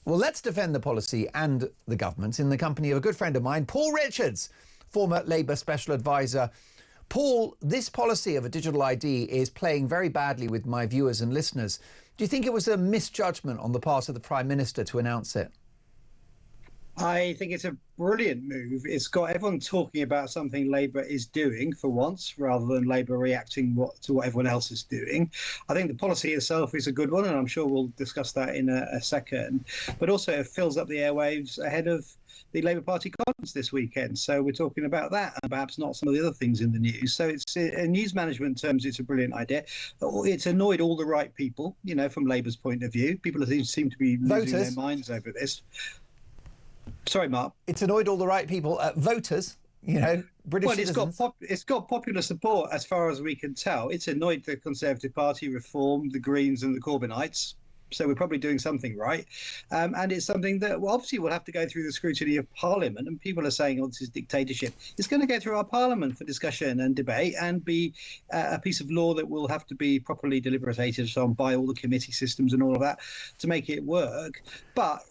Well, let's defend the policy and the government in the company of a good friend of mine, Paul Richards, former Labour Special Advisor. Paul, this policy of a digital ID is playing very badly with my viewers and listeners. Do you think it was a misjudgment on the part of the Prime Minister to announce it? I think it's a brilliant move. It's got everyone talking about something Labour is doing for once, rather than Labour reacting to what everyone else is doing. I think the policy itself is a good one, and I'm sure we'll discuss that in a second. But also it fills up the airwaves ahead of the Labour Party conference this weekend. So we're talking about that and perhaps not some of the other things in the news. So it's in news management terms, it's a brilliant idea. It's annoyed all the right people, from Labour's point of view. People seem to be losing their minds over this. Sorry, Mark. It's annoyed all the right people, voters, British citizens. It's got popular support as far as we can tell. It's annoyed the Conservative Party, Reform, the Greens and the Corbynites. So we're probably doing something right. And it's something that obviously will have to go through the scrutiny of Parliament. And people are saying, this is dictatorship. It's going to go through our Parliament for discussion and debate and be a piece of law that will have to be properly deliberated on by all the committee systems and all of that to make it work. But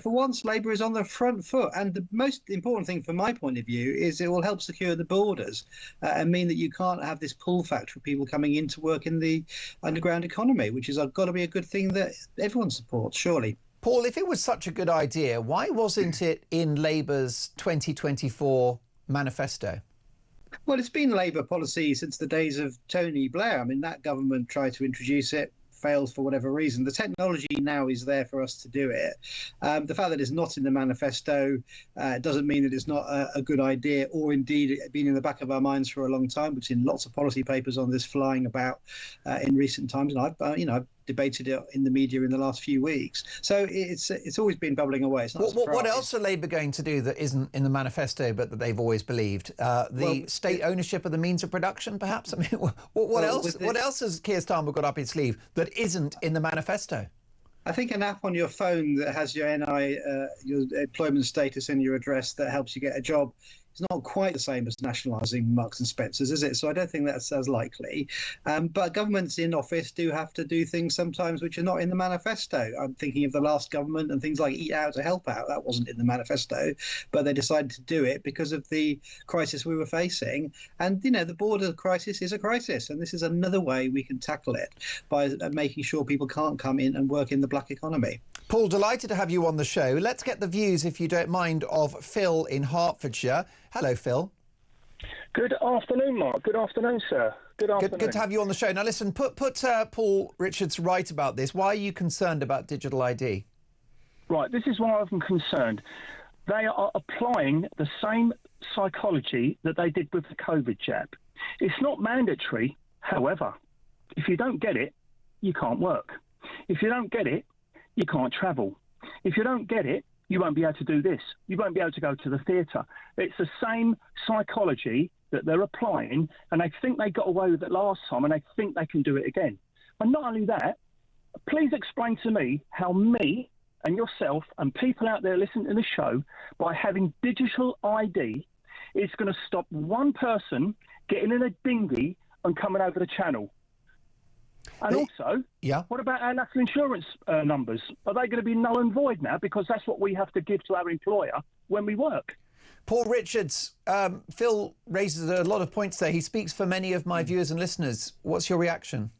for once, Labour is on the front foot. And the most important thing from my point of view is it will help secure the borders and mean that you can't have this pull factor of people coming into work in the underground economy, which has got to be a good thing that everyone supports, surely. Paul, if it was such a good idea, why wasn't it in Labour's 2024 manifesto? Well, it's been Labour policy since the days of Tony Blair. I mean, that government tried to introduce it, fails for whatever reason. The technology now is there for us to do it. The fact that it's not in the manifesto doesn't mean that it's not a good idea, or indeed been in the back of our minds for a long time. We've seen lots of policy papers on this flying about in recent times, and I've debated it in the media in the last few weeks. So it's always been bubbling away. It's not what else are Labour going to do that isn't in the manifesto but that they've always believed? State ownership of the means of production, perhaps? I mean, what else? What else has Keir Starmer got up his sleeve that isn't in the manifesto? I think an app on your phone that has your NI, your employment status and your address that helps you get a job. It's not quite the same as nationalising Marks and Spencers, is it? So I don't think that's as likely. But governments in office do have to do things sometimes which are not in the manifesto. I'm thinking of the last government and things like Eat Out to Help Out. That wasn't in the manifesto, but they decided to do it because of the crisis we were facing. And, the border crisis is a crisis. And this is another way we can tackle it by making sure people can't come in and work in the black economy. Paul, delighted to have you on the show. Let's get the views, if you don't mind, of Phil in Hertfordshire. Hello, Phil. Good afternoon, Mark. Good afternoon, sir. Good afternoon. Good to have you on the show. Now, listen, put Paul Richards right about this. Why are you concerned about digital ID? Right, this is why I'm concerned. They are applying the same psychology that they did with the COVID jab. It's not mandatory. However, if you don't get it, you can't work. If you don't get it, you can't travel. If you don't get it, you won't be able to do this. You won't be able to go to the theatre. It's the same psychology that they're applying, and they think they got away with it last time, and they think they can do it again. And not only that, please explain to me how me and yourself and people out there listening to the show, by having digital ID, is going to stop one person getting in a dinghy and coming over the channel. And also, what about our national insurance numbers? Are they going to be null and void now? Because that's what we have to give to our employer when we work. Paul Richards, Phil raises a lot of points there. He speaks for many of my viewers and listeners. What's your reaction?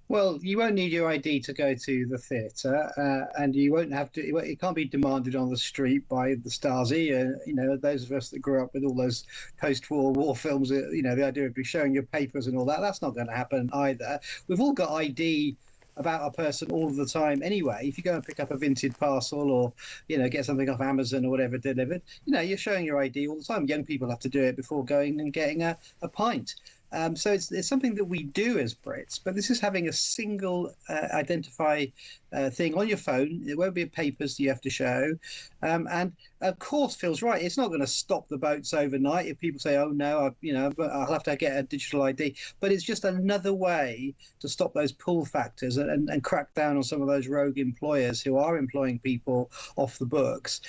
Well, you won't need your ID to go to the theatre, and you won't have to. It can't be demanded on the street by the Stasi. Those of us that grew up with all those post-war films. The idea of showing your papers and all that. That's not going to happen either. We've all got ID about a person all of the time anyway. If you go and pick up a vintage parcel or get something off Amazon or whatever delivered, you're showing your ID all the time. Young people have to do it before going and getting a pint. So it's something that we do as Brits, but this is having a single identify thing on your phone. There won't be papers you have to show. And of course, Phil's right. It's not going to stop the boats overnight if people say, oh, no, I'll have to get a digital ID. But it's just another way to stop those pull factors and crack down on some of those rogue employers who are employing people off the books.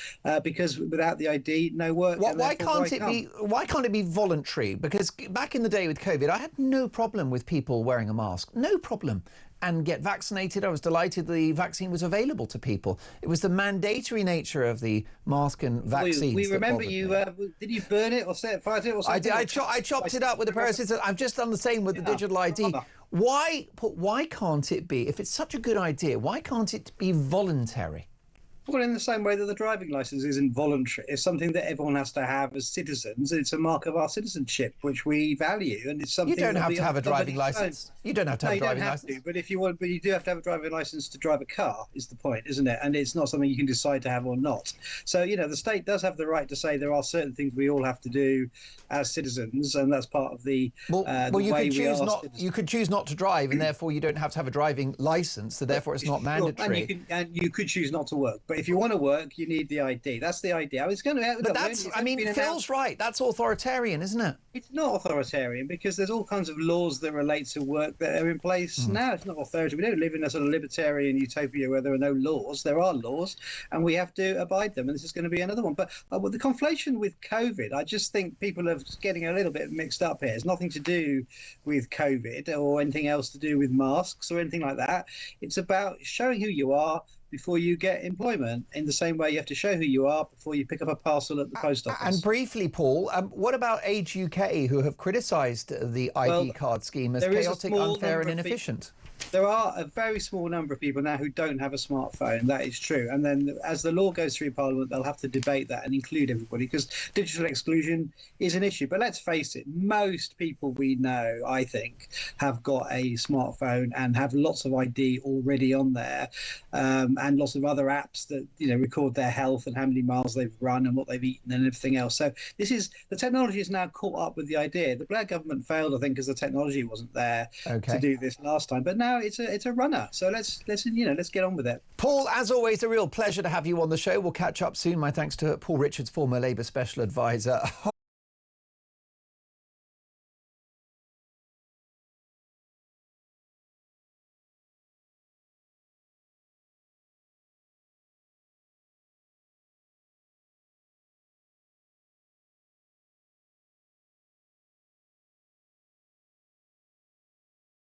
Because without the ID, no work. Why can't it be voluntary? Because back in the day with COVID, I had no problem with people wearing a mask. No problem. and get vaccinated. I was delighted the vaccine was available to people. It was the mandatory nature of the mask and vaccines. We remember that you. Did you burn it or set fire to it or I something? did. I chopped it up with a pair of scissors. I've just done the same with the digital ID. Why can't it be, if it's such a good idea, why can't it be voluntary? Well, in the same way that the driving licence isn't voluntary, it's something that everyone has to have as citizens. It's a mark of our citizenship, which we value, and it's something. You don't have to have a driving licence. You don't have to have a driving licence. But if you want, but you do have to have a driving licence to drive a car. Is the point, isn't it? And it's not something you can decide to have or not. So the state does have the right to say there are certain things we all have to do as citizens, and that's part of the. You could choose not to drive, and therefore you don't have to have a driving licence. So therefore, it's not mandatory. And you could choose not to work, but if you want to work, you need the ID. That's the idea. It's going to. But Phil's right. That's authoritarian, isn't it? It's not authoritarian because there's all kinds of laws that relate to work that are in place now. It's not authoritarian. We don't live in a sort of libertarian utopia where there are no laws. There are laws, and we have to abide them. And this is going to be another one. But with the conflation with COVID, I just think people are getting a little bit mixed up here. It's nothing to do with COVID or anything else to do with masks or anything like that. It's about showing who you are before you get employment, in the same way you have to show who you are before you pick up a parcel at the post office. And briefly, Paul, what about Age UK, who have criticised the ID card scheme as chaotic, unfair and inefficient? There are a very small number of people now who don't have a smartphone. That is true. And then as the law goes through Parliament, they'll have to debate that and include everybody, because digital exclusion is an issue. But let's face it, most people we know, I think, have got a smartphone and have lots of ID already on there, and lots of other apps that record their health and how many miles they've run and what they've eaten and everything else. So the technology is now caught up with the idea. The Blair government failed, I think, because the technology wasn't there to do this last time. But now it's a runner. So let's get on with it. Paul, as always, a real pleasure to have you on the show. We'll catch up soon. My thanks to Paul Richards, former Labour Special Advisor.